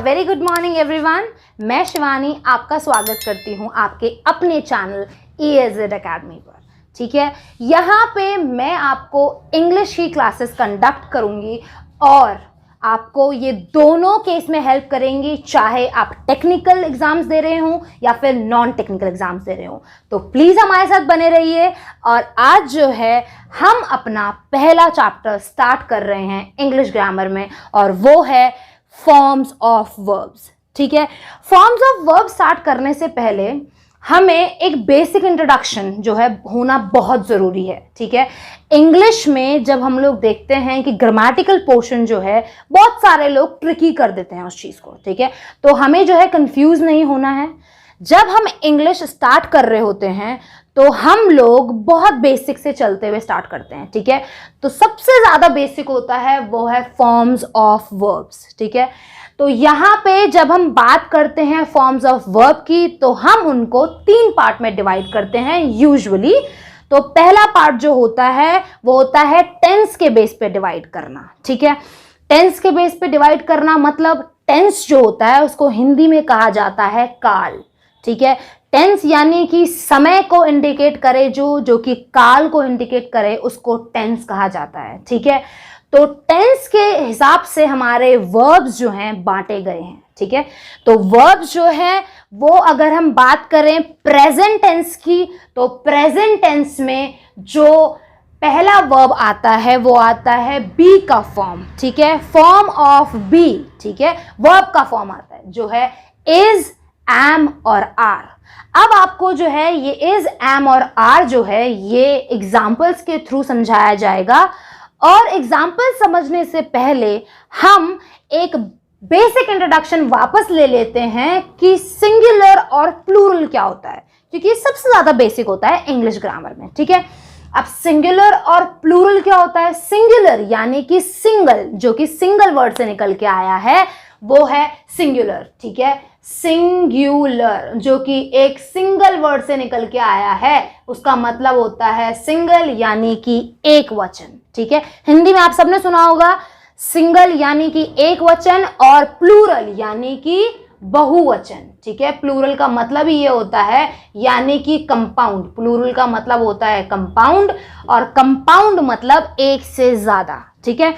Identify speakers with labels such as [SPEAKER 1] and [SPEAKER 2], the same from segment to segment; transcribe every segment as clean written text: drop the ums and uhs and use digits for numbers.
[SPEAKER 1] Very good morning everyone, मैं शिवानी आपका स्वागत करती हूँ आपके अपने चैनल EAZ अकेडमी पर। ठीक है, यहाँ पे मैं आपको इंग्लिश की क्लासेस कंडक्ट करूँगी और आपको ये दोनों केस में हेल्प करेंगी, चाहे आप टेक्निकल एग्जाम्स दे रहे हों या फिर नॉन टेक्निकल एग्जाम्स दे रहे हों। तो प्लीज़ हमारे साथ बने रहिए। और आज जो है हम अपना पहला चैप्टर स्टार्ट कर रहे हैं इंग्लिश ग्रामर में, और वो है फॉर्म्स ऑफ वर्ब्स। ठीक है, फॉर्म्स ऑफ वर्ब स्टार्ट करने से पहले हमें एक बेसिक इंट्रोडक्शन जो है होना बहुत ज़रूरी है। ठीक है, इंग्लिश में जब हम लोग देखते हैं कि ग्रामेटिकल पोर्शन जो है बहुत सारे लोग ट्रिकी कर देते हैं उस चीज़ को। ठीक है, तो हमें जो है कंफ्यूज नहीं होना है। जब हम इंग्लिश स्टार्ट कर रहे होते हैं तो हम लोग बहुत बेसिक से चलते हुए स्टार्ट करते हैं। ठीक है, तो सबसे ज़्यादा बेसिक होता है वो है फॉर्म्स ऑफ वर्ब्स। ठीक है, तो यहाँ पे जब हम बात करते हैं फॉर्म्स ऑफ वर्ब की तो हम उनको 3 पार्ट में डिवाइड करते हैं यूजुअली। तो पहला पार्ट जो होता है वो होता है टेंस के बेस पे डिवाइड करना। ठीक है, टेंस के बेस पे डिवाइड करना मतलब टेंस जो होता है उसको हिंदी में कहा जाता है काल। ठीक है, टेंस यानी कि समय को इंडिकेट करे, जो कि काल को इंडिकेट करे, उसको टेंस कहा जाता है। ठीक है, तो टेंस के हिसाब से हमारे वर्ब्स जो हैं बांटे गए हैं। ठीक है, तो वर्ब्स जो है वो अगर हम बात करें प्रेजेंट टेंस की, तो प्रेजेंट टेंस में जो पहला वर्ब आता है वो आता है बी का फॉर्म। ठीक है, फॉर्म ऑफ बी। ठीक है, वर्ब का फॉर्म आता है जो है इज, एम और आर। अब आपको जो है ये इज, एम और आर जो है ये एग्जाम्पल्स के थ्रू समझाया जाएगा। और एग्जाम्पल समझने से पहले हम एक बेसिक इंट्रोडक्शन वापस ले लेते हैं कि सिंगुलर और प्लूरल क्या होता है, क्योंकि ये सबसे ज्यादा बेसिक होता है इंग्लिश ग्रामर में। ठीक है, अब सिंगुलर और प्लूरल क्या होता है? सिंगुलर यानी कि सिंगल, जो कि सिंगल वर्ड से निकल के आया है वो है सिंगुलर। ठीक है, सिंगुलर जो कि एक सिंगल वर्ड से निकल के आया है, उसका मतलब होता है सिंगल यानी कि एक वचन। ठीक है, हिंदी में आप सबने सुना होगा सिंगल यानी कि एक वचन और प्लूरल यानी कि बहुवचन। ठीक है, प्लूरल का मतलब ही ये होता है यानी कि कंपाउंड। प्लूरल का मतलब होता है कंपाउंड, और कंपाउंड मतलब एक से ज्यादा। ठीक है,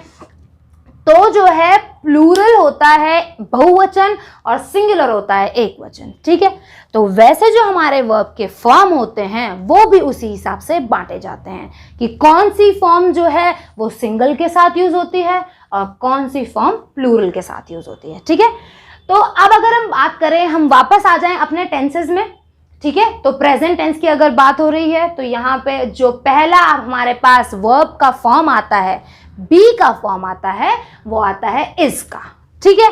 [SPEAKER 1] तो जो है प्लूरल होता है बहुवचन और सिंगुलर होता है एक वचन। ठीक है, तो वैसे जो हमारे वर्ब के फॉर्म होते हैं वो भी उसी हिसाब से बांटे जाते हैं कि कौन सी फॉर्म जो है वो सिंगल के साथ यूज होती है और कौन सी फॉर्म प्लूरल के साथ यूज होती है। ठीक है, तो अब अगर हम बात करें, हम वापस आ जाएं अपने टेंसेज में। ठीक है, तो प्रेजेंट टेंस की अगर बात हो रही है तो यहाँ पे जो पहला हमारे पास वर्ब का फॉर्म आता है, बी का फॉर्म आता है, वो आता है इज का। ठीक है,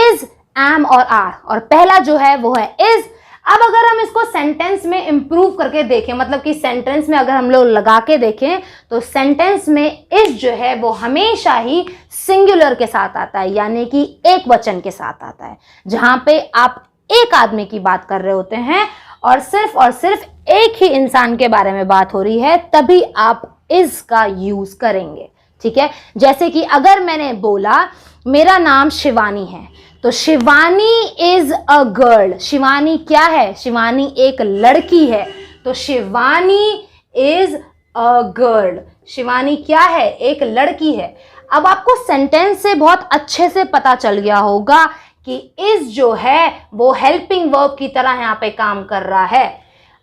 [SPEAKER 1] इज, एम और आर, और पहला जो है वो है इज। अब अगर हम इसको सेंटेंस में इंप्रूव करके देखें, मतलब कि सेंटेंस में अगर हम लोग लगा के देखें तो सेंटेंस में इज जो है वो हमेशा ही सिंगुलर के साथ आता है, यानी कि एक वचन के साथ आता है। जहां पे आप एक आदमी की बात कर रहे होते हैं और सिर्फ एक ही इंसान के बारे में बात हो रही है, तभी आप इज का यूज करेंगे। ठीक है, जैसे कि अगर मैंने बोला मेरा नाम शिवानी है, तो Shivani is a girl. Shivani क्या है? शिवानी एक लड़की है, तो Shivani is a girl. Shivani क्या है? एक लड़की है। अब आपको सेंटेंस से बहुत अच्छे से पता चल गया होगा कि इज जो है वो हेल्पिंग वर्ब की तरह यहाँ पे काम कर रहा है।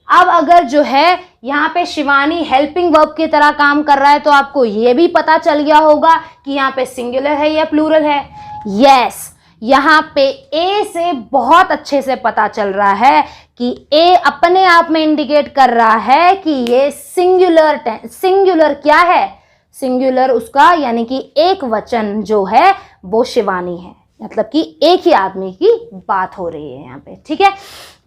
[SPEAKER 1] अब अगर जो है यहाँ पे शिवानी हेल्पिंग वर्ब की तरह काम कर रहा है तो आपको ये भी पता चल गया होगा कि यहाँ पे सिंगुलर है या प्लूरल है। यस, यहाँ पे ए से बहुत अच्छे से पता चल रहा है कि ए अपने आप में इंडिकेट कर रहा है कि ये सिंगुलर। सिंगुलर क्या है? सिंगुलर उसका यानी कि एक वचन जो है वो शिवानी है, मतलब कि एक ही आदमी की बात हो रही है यहाँ पे। ठीक है,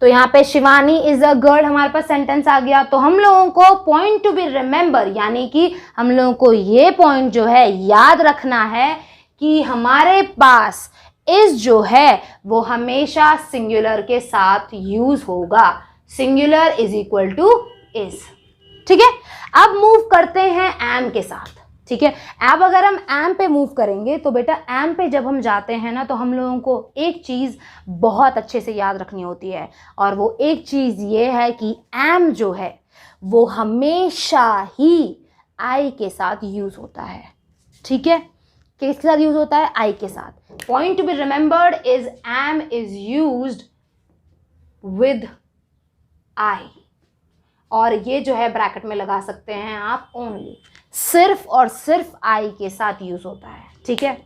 [SPEAKER 1] तो यहाँ पे शिवानी इज अ गर्ल हमारे पास सेंटेंस आ गया। तो हम लोगों को पॉइंट टू बी रिमेंबर, यानी कि हम लोगों को ये पॉइंट जो है याद रखना है कि हमारे पास इज जो है वो हमेशा सिंगुलर के साथ यूज होगा। Singular is equal two is. ठीक है, अब मूव करते हैं एम के साथ। ठीक है। अब अगर हम एम पे मूव करेंगे तो बेटा एम पे जब हम जाते हैं ना तो हम लोगों को एक चीज़ बहुत अच्छे से याद रखनी होती है, और वो एक चीज़ ये है कि एम जो है वो हमेशा ही आई के साथ यूज़ होता है। ठीक है, किसके साथ यूज़ होता है? आई के साथ। Point to be remembered is am is used with I, और ये जो है ब्रैकेट में लगा सकते हैं आप ओनली, सिर्फ और सिर्फ आई के साथ यूज होता है। ठीक है,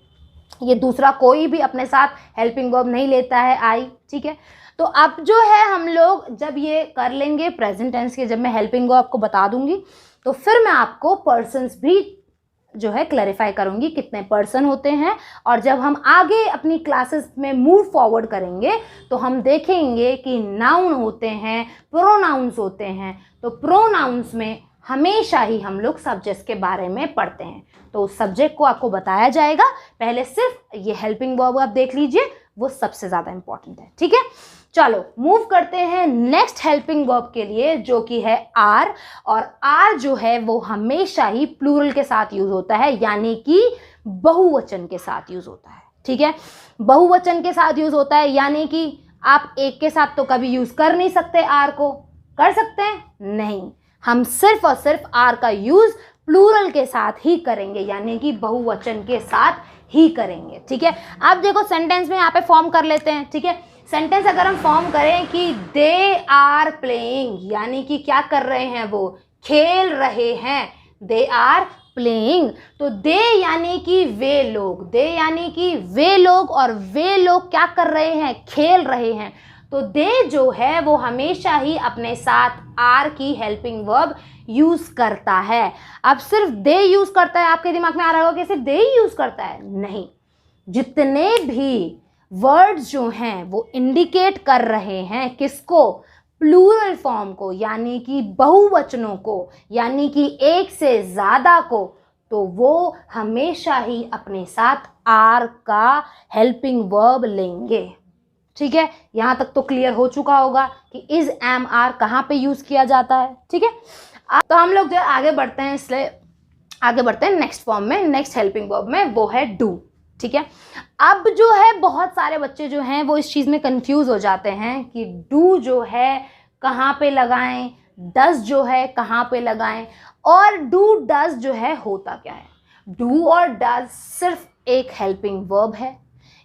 [SPEAKER 1] ये दूसरा कोई भी अपने साथ हेल्पिंग वर्ब नहीं लेता है आई। ठीक है, तो अब जो है हम लोग जब ये कर लेंगे प्रेजेंट टेंस के, जब मैं हेल्पिंग वर्ब आपको बता दूंगी तो फिर मैं आपको पर्सन्स भी जो है क्लैरिफाई करूंगी कितने पर्सन होते हैं, और जब हम आगे अपनी क्लासेस में मूव फॉरवर्ड करेंगे तो हम देखेंगे कि नाउन होते हैं, प्रोनाउंस होते हैं। तो प्रोनाउंस में हमेशा ही हम लोग सब्जेक्ट्स के बारे में पढ़ते हैं, तो उस सब्जेक्ट को आपको बताया जाएगा। पहले सिर्फ ये हेल्पिंग वर्ब आप देख लीजिए, वो सबसे ज़्यादा इंपॉर्टेंट है। ठीक है, चलो मूव करते हैं नेक्स्ट हेल्पिंग वर्ब के लिए, जो कि है आर। और आर जो है वो हमेशा ही प्लूरल के साथ यूज होता है, यानी कि बहुवचन के साथ यूज होता है। ठीक है, बहुवचन के साथ यूज होता है, यानी कि आप एक के साथ तो कभी यूज कर नहीं सकते आर को। कर सकते हैं? नहीं, हम सिर्फ और सिर्फ आर का यूज प्लूरल के साथ ही करेंगे, यानी कि बहुवचन के साथ ही करेंगे। ठीक है, अब देखो सेंटेंस में यहाँ पे फॉर्म कर लेते हैं। ठीक है, सेंटेंस अगर हम फॉर्म करें कि दे आर प्लेइंग, यानी कि क्या कर रहे हैं? वो खेल रहे हैं। दे आर प्लेइंग, तो दे यानी कि वे लोग, दे यानी कि वे लोग, और वे लोग क्या कर रहे हैं? खेल रहे हैं। तो दे जो है वो हमेशा ही अपने साथ आर की हेल्पिंग वर्ब यूज करता है। अब सिर्फ दे यूज करता है, आपके दिमाग में आ रहा होगा कि सिर्फ दे ही यूज करता है, नहीं, जितने भी वर्ड्स जो हैं वो इंडिकेट कर रहे हैं किसको? प्लूरल फॉर्म को, यानी कि बहुवचनों को, यानी कि एक से ज्यादा को, तो वो हमेशा ही अपने साथ आर का हेल्पिंग वर्ब लेंगे। ठीक है, यहां तक तो क्लियर हो चुका होगा कि इज एम आर कहां पे यूज किया जाता है। ठीक है, तो हम लोग जो आगे बढ़ते हैं, इसलिए आगे बढ़ते हैं नेक्स्ट फॉर्म में, नेक्स्ट हेल्पिंग वर्ब में, वो है डू। ठीक है, अब जो है बहुत सारे बच्चे जो हैं वो इस चीज़ में कंफ्यूज हो जाते हैं कि डू जो है कहाँ पे लगाएं, डज जो है कहाँ पे लगाएं, और डू डज जो है होता क्या है? डू और डज सिर्फ एक हेल्पिंग वर्ब है।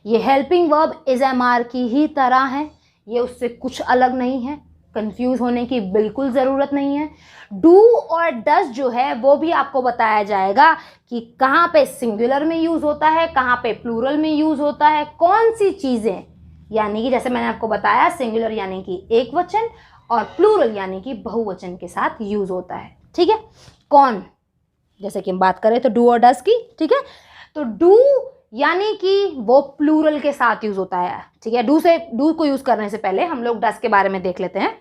[SPEAKER 1] ये helping verb is am are की ही तरह है, ये उससे कुछ अलग नहीं है, कंफ्यूज होने की बिल्कुल ज़रूरत नहीं है। डू और डज जो है वो भी आपको बताया जाएगा कि कहाँ पे सिंगुलर में यूज़ होता है, कहाँ पे प्लूरल में यूज़ होता है, कौन सी चीज़ें, यानी कि जैसे मैंने आपको बताया सिंगुलर यानी कि एक वचन और प्लूरल यानी कि बहुवचन के साथ यूज़ होता है। ठीक है, कौन, जैसे कि हम बात करें तो डू और डज की। ठीक है, तो डू यानी कि वो प्लूरल के साथ यूज होता है। ठीक है, डू को यूज करने से पहले हम लोग डज के बारे में देख लेते हैं।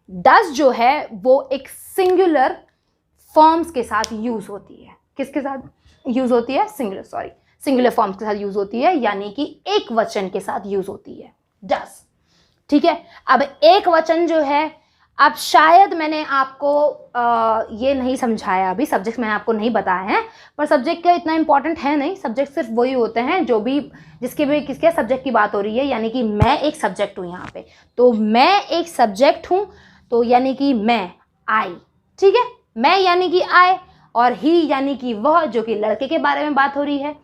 [SPEAKER 1] डज जो है वो एक सिंगुलर फॉर्म्स के साथ यूज होती है। किसके साथ यूज होती है? सिंगुलर फॉर्म्स के साथ यूज होती है, यानी कि एक वचन के साथ यूज होती है डज। ठीक है, अब एक वचन जो है, अब शायद मैंने आपको ये नहीं समझाया, अभी सब्जेक्ट मैंने आपको नहीं बताया है, पर सब्जेक्ट का इतना इंपॉर्टेंट है नहीं। सब्जेक्ट सिर्फ वही होते हैं जो भी जिसके भी किसके सब्जेक्ट की बात हो रही है, यानी कि मैं एक सब्जेक्ट हूँ यहाँ पे, तो मैं एक सब्जेक्ट हूँ, तो यानी कि मैं, आई। ठीक है, मैं यानी कि आई, और ही यानी कि वह, जो कि लड़के के बारे में बात हो रही है।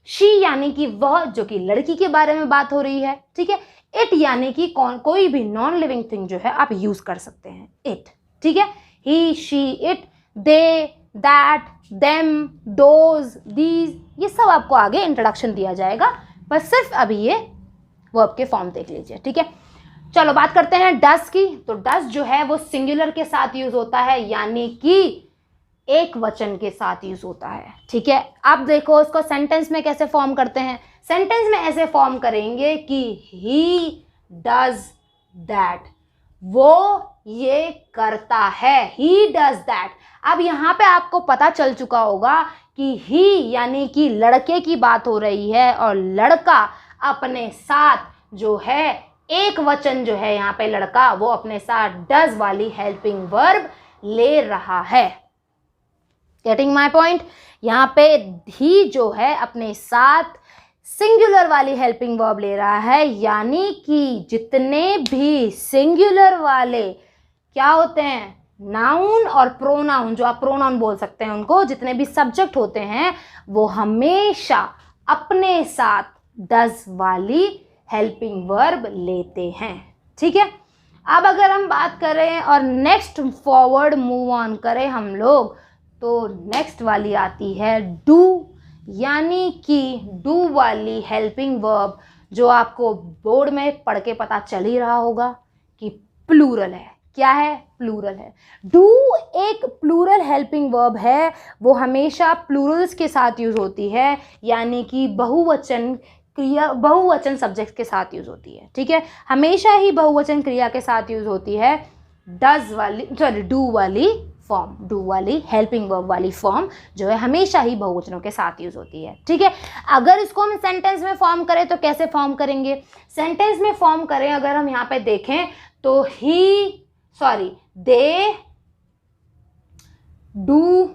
[SPEAKER 1] शी यानी कि वह, जो कि लड़की के बारे में बात हो रही है। ठीक है, इट यानी कि कोई भी नॉन लिविंग थिंग जो है आप यूज कर सकते हैं, इट। ठीक है, he, she, it, they, that, them, those, these, ये सब आपको आगे इंट्रोडक्शन दिया जाएगा, बस सिर्फ अभी ये वर्ब के फॉर्म देख लीजिए। ठीक है, चलो बात करते हैं डज की। तो डज जो है वो सिंगुलर के साथ यूज होता है, यानी कि एक वचन के साथ यूज होता है। ठीक है, अब देखो उसको सेंटेंस में कैसे फॉर्म करते हैं। सेंटेंस में ऐसे फॉर्म करेंगे कि ही डज दैट, वो ये करता है, ही डज दैट। अब यहाँ पे आपको पता चल चुका होगा कि ही यानी कि लड़के की बात हो रही है, और लड़का अपने साथ जो है एक वचन जो है यहाँ पे लड़का, वो अपने साथ डज वाली हेल्पिंग वर्ब ले रहा है। Getting my point. यहाँ पे ही जो है अपने साथ सिंगुलर वाली हेल्पिंग वर्ब ले रहा है, यानी कि जितने भी सिंगुलर वाले क्या होते हैं, नाउन और प्रोनाउन, जो आप प्रोनाउन बोल सकते हैं उनको, जितने भी सब्जेक्ट होते हैं वो हमेशा अपने साथ डज वाली हेल्पिंग वर्ब लेते हैं। ठीक है, अब अगर हम बात करें और नेक्स्ट फॉरवर्ड मूव ऑन करें हम लोग, तो नेक्स्ट वाली आती है डू, यानी कि डू वाली हेल्पिंग वर्ब, जो आपको बोर्ड में पढ़ के पता चल ही रहा होगा कि प्लूरल है। क्या है? प्लूरल है। डू एक प्लूरल हेल्पिंग वर्ब है, वो हमेशा प्लूरल्स के साथ यूज होती है, यानी कि बहुवचन क्रिया, बहुवचन सब्जेक्ट के साथ यूज होती है। ठीक है, हमेशा ही बहुवचन क्रिया के साथ यूज होती है डज वाली, सॉरी डू वाली फॉर्म, डू वाली हेल्पिंग वर्ब वाली फॉर्म जो है हमेशा ही बहुवचनों के साथ यूज होती है। ठीक है, अगर इसको हम सेंटेंस में फॉर्म करें तो कैसे फॉर्म करेंगे? सेंटेंस में फॉर्म करें अगर हम यहाँ पे देखें तो दे डू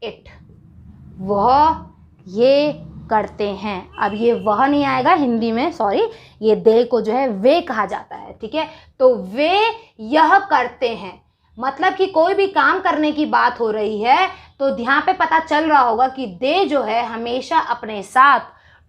[SPEAKER 1] इट, वह ये करते हैं। अब ये वह नहीं आएगा हिंदी में, सॉरी, ये दे को जो है वे कहा जाता है। ठीक है, तो वे यह करते हैं, मतलब कि कोई भी काम करने की बात हो रही है तो यहाँ पे पता चल रहा होगा कि दे जो है हमेशा अपने साथ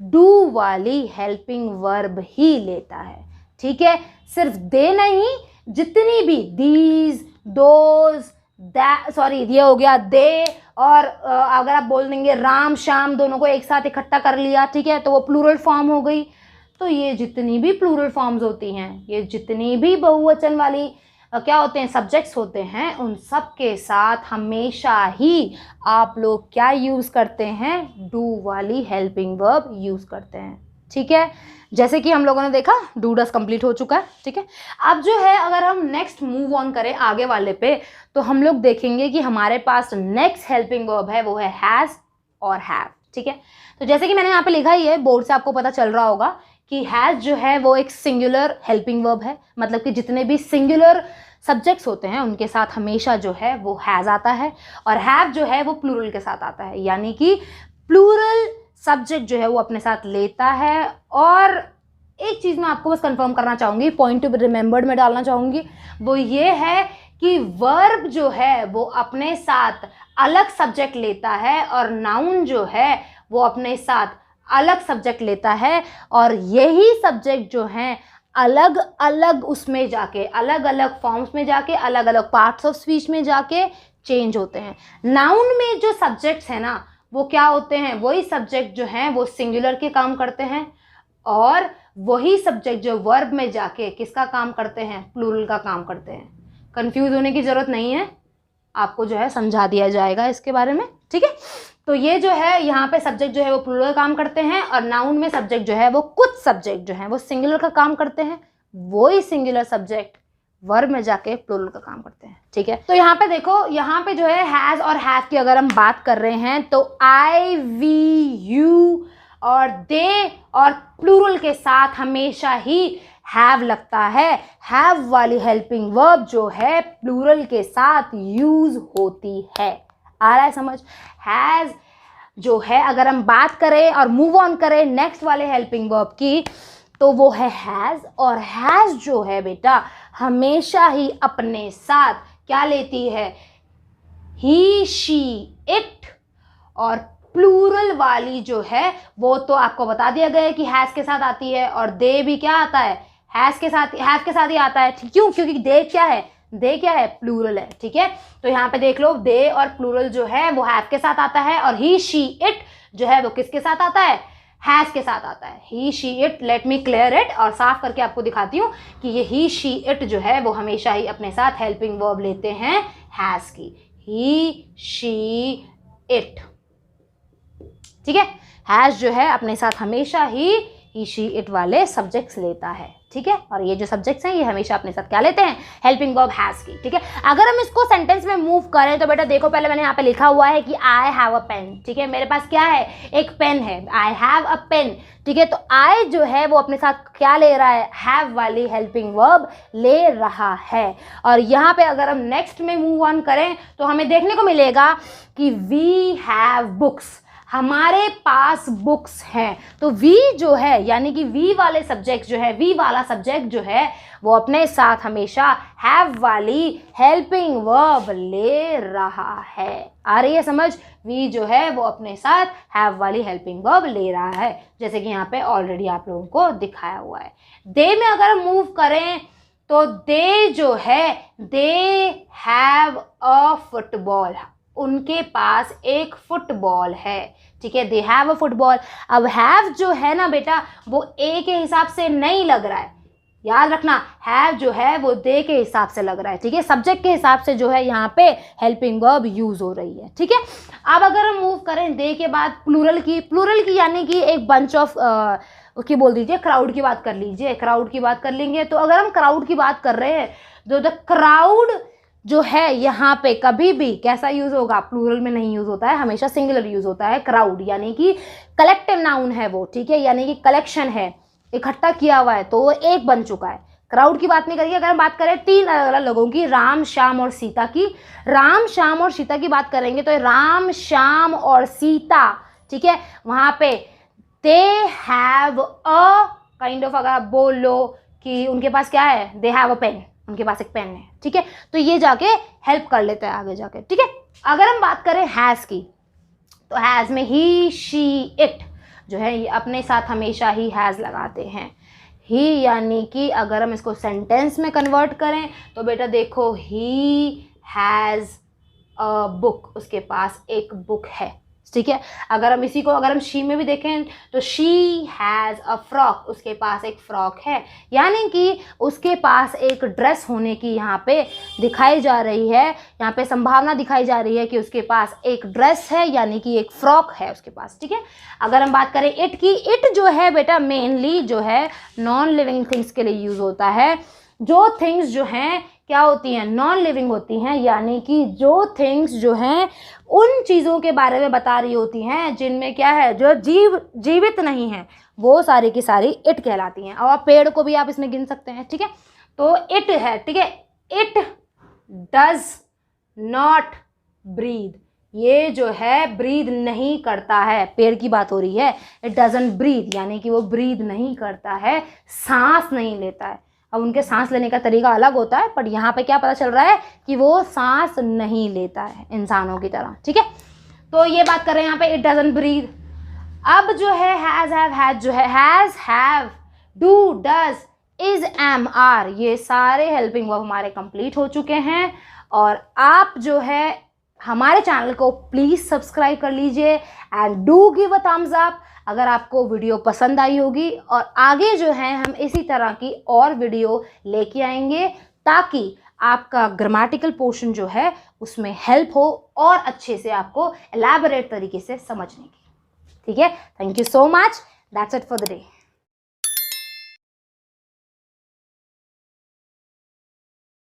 [SPEAKER 1] डू वाली हेल्पिंग वर्ब ही लेता है। ठीक है, सिर्फ दे नहीं, जितनी भी दीज, दोज, दैट, सॉरी ये हो गया दे, और अगर आप बोल देंगे राम श्याम, दोनों को एक साथ इकट्ठा कर लिया, ठीक है, तो वो प्लूरल फॉर्म हो गई। तो ये जितनी भी प्लूरल फॉर्म्स होती हैं, ये जितनी भी बहुवचन वाली क्या होते हैं, सब्जेक्ट्स होते हैं, उन सब के साथ हमेशा ही आप लोग क्या यूज़ करते हैं? डू वाली हेल्पिंग वर्ब यूज़ करते हैं। ठीक है, जैसे कि हम लोगों ने देखा डू डज कंप्लीट हो चुका है। ठीक है, अब जो है अगर हम नेक्स्ट मूव ऑन करें आगे वाले पे, तो हम लोग देखेंगे कि हमारे पास नेक्स्ट हेल्पिंग वर्ब है, वो है हैज़ और हैव। ठीक है, तो जैसे कि मैंने यहाँ पे लिखा ही है, बोर्ड से आपको पता चल रहा होगा कि हैज़ जो है वो एक सिंगुलर हेल्पिंग वर्ब है, मतलब कि जितने भी सिंगुलर सब्जेक्ट्स होते हैं उनके साथ हमेशा जो है वो हैज़ आता है, और हैव जो है वो प्लूरल के साथ आता है, यानी कि प्लूरल सब्जेक्ट जो है वो अपने साथ लेता है। और एक चीज़ मैं आपको बस कंफर्म करना चाहूँगी, पॉइंट टू बी रिमेंबर्ड में डालना चाहूँगी, वो ये है कि वर्ब जो है वो अपने साथ अलग सब्जेक्ट लेता है, और नाउन जो है वो अपने साथ अलग सब्जेक्ट लेता है, और यही सब्जेक्ट जो हैं अलग अलग उसमें जाके, अलग अलग फॉर्म्स में जाके, अलग अलग पार्ट्स ऑफ स्पीच में जाके चेंज होते हैं। नाउन में जो सब्जेक्ट्स हैं ना, वो क्या होते हैं? वही सब्जेक्ट जो हैं वो सिंगुलर के काम करते हैं, और वही सब्जेक्ट जो वर्ब में जाके किसका काम करते हैं? प्लूरल का काम करते हैं। कंफ्यूज होने की ज़रूरत नहीं है, आपको जो है समझा दिया जाएगा इसके बारे में। ठीक है, तो ये जो है यहाँ पे सब्जेक्ट जो है वो प्लूरल काम करते हैं, और नाउन में सब्जेक्ट जो है वो, कुछ सब्जेक्ट जो है वो सिंगुलर का काम करते हैं, वही सिंगुलर सब्जेक्ट वर्ब में जाके प्लूरल का काम करते हैं। ठीक है, तो यहाँ पे देखो, यहाँ पे जो है हैज़ और हैव की अगर हम बात कर रहे हैं तो आई, वी, यू और दे और प्लूरल के साथ हमेशा ही हैव लगता है। हैव वाली हेल्पिंग वर्ब जो है प्लूरल के साथ यूज होती है। आ रहा है समझ? हैज़ जो है अगर हम बात करें और मूव ऑन करें नेक्स्ट वाले हेल्पिंग वर्ब की, तो वो है हैज़, और हैज़ जो है बेटा हमेशा ही अपने साथ क्या लेती है? ही, शी, इट, और प्लूरल वाली जो है वो तो आपको बता दिया गया है कि हैज़ के साथ आती है, और दे भी क्या आता है? हैज़ के साथ, हैव के साथ ही आता है। क्यों? क्योंकि दे क्या है? दे क्या है? प्लूरल है। ठीक है, तो यहाँ पे देख लो, दे और प्लूरल जो है वो हैव के साथ आता है, और ही, शी, इट जो है वो किसके साथ आता है? हैज़ के साथ आता है। He, she, it, let me clear it, और साफ करके आपको दिखाती हूँ कि ये ही, शी, इट जो है वो हमेशा ही अपने साथ हेल्पिंग वर्ब लेते हैं हैज़ की। ही, शी, इट। ठीक है, हैज़ जो है अपने साथ हमेशा ही शी, इट वाले सब्जेक्ट्स लेता है। ठीक है। और ये जो सब्जेक्ट्स हैं ये हमेशा अपने साथ क्या लेते हैं, हेल्पिंग वर्ब हैज़ की, ठीक है। अगर हम इसको सेंटेंस में मूव करें तो बेटा देखो, पहले मैंने यहाँ पे लिखा हुआ है कि आई हैव अ पेन, ठीक है, मेरे पास क्या है, एक पेन है, आई हैव अ पेन, ठीक है। तो आई जो है वो अपने साथ क्या ले रहा है, हैव वाली हेल्पिंग वर्ब ले रहा है। और यहाँ पे अगर हम नेक्स्ट में मूव ऑन करें तो हमें देखने को मिलेगा कि वी हैव बुक्स, हमारे पास बुक्स हैं। तो वी जो है यानी कि वी वाले सब्जेक्ट जो है, वी वाला सब्जेक्ट जो है वो अपने साथ हमेशा हैव वाली हेल्पिंग वर्ब ले रहा है। आ रही है समझ, वी जो है वो अपने साथ हैव वाली हेल्पिंग वर्ब ले रहा है, जैसे कि यहाँ पे ऑलरेडी आप लोगों को दिखाया हुआ है। दे में अगर हम मूव करें तो दे जो है, दे हैव अ फुटबॉल, उनके पास एक फुटबॉल है, ठीक है, दे हैव अ फुटबॉल। अब हैव जो है ना बेटा वो ए के हिसाब से नहीं लग रहा है, याद रखना, हैव जो है वो दे के हिसाब से लग रहा है, ठीक है, सब्जेक्ट के हिसाब से जो है यहाँ पे हेल्पिंग वर्ब यूज हो रही है, ठीक है। अब अगर हम मूव करें दे के बाद प्लूरल की यानी कि एक बंच ऑफ उसकी बोल दीजिए, क्राउड की बात कर लीजिए, क्राउड की बात कर लेंगे। तो अगर हम क्राउड की बात कर रहे हैं तो द क्राउड जो है यहाँ पे कभी भी कैसा यूज होगा, प्लूरल में नहीं यूज होता है, हमेशा सिंगुलर यूज होता है। क्राउड यानी कि कलेक्टिव नाउन है वो, ठीक है, यानी कि कलेक्शन है, इकट्ठा किया हुआ है, तो वो एक बन चुका है। क्राउड की बात नहीं करिए। अगर हम बात करें तीन अलग अलग लोगों की, राम श्याम और सीता की, राम श्याम और सीता की बात करेंगे तो राम श्याम और सीता, ठीक है, वहां पे they have a kind of, अगर आप बोल लो कि उनके पास क्या है, दे हैव अ पेन, उनके पास एक पेन है, ठीक है, तो ये जाके हेल्प कर लेता है आगे जाके, ठीक है। अगर हम बात करें हैज़ की तो हैज़ में ही शी इट जो है ये अपने साथ हमेशा ही हैज़ लगाते हैं। ही यानी कि अगर हम इसको सेंटेंस में कन्वर्ट करें तो बेटा देखो, ही हैज़ अ बुक, उसके पास एक बुक है, ठीक है। अगर हम इसी को अगर हम शी में भी देखें तो शी हैज़ अ फ्रॉक, उसके पास एक फ्रॉक है, यानी कि उसके पास एक ड्रेस होने की यहाँ पे दिखाई जा रही है, यहाँ पे संभावना दिखाई जा रही है कि उसके पास एक ड्रेस है, यानी कि एक फ्रॉक है उसके पास, ठीक है। अगर हम बात करें इट की, इट जो है बेटा मेनली जो है नॉन लिविंग थिंग्स के लिए यूज़ होता है। जो थिंग्स जो हैं क्या होती हैं, नॉन लिविंग होती हैं, यानी कि जो थिंग्स जो हैं उन चीज़ों के बारे में बता रही होती हैं जिनमें क्या है, जो जीवित नहीं है, वो सारी की सारी इट कहलाती हैं। और पेड़ को भी आप इसमें गिन सकते हैं, ठीक है। तो इट है, ठीक है, इट डज नॉट ब्रीद, ये जो है ब्रीद नहीं करता है, पेड़ की बात हो रही है। इट डजंट ब्रीद यानी कि वो ब्रीद नहीं करता है, सांस नहीं लेता है। अब उनके सांस लेने का तरीका अलग होता है, पर यहाँ पे क्या पता चल रहा है कि वो सांस नहीं लेता है इंसानों की तरह, ठीक है। तो ये बात कर रहे हैं यहाँ पे, इट डजंट ब्रीद। अब जो है हैज़ हैव हैज जो है, has have do does is am are, ये सारे हेल्पिंग वर्ब हमारे कंप्लीट हो चुके हैं। और आप जो है हमारे चैनल को प्लीज़ सब्सक्राइब कर लीजिए and do give a thumbs up अगर आपको वीडियो पसंद आई होगी। और आगे जो है हम इसी तरह की और वीडियो लेके आएंगे ताकि आपका ग्रामेटिकल पोर्शन जो है उसमें हेल्प हो और अच्छे से आपको एलैबोरेट तरीके से समझने की, ठीक है। Thank you so much, that's it for the day.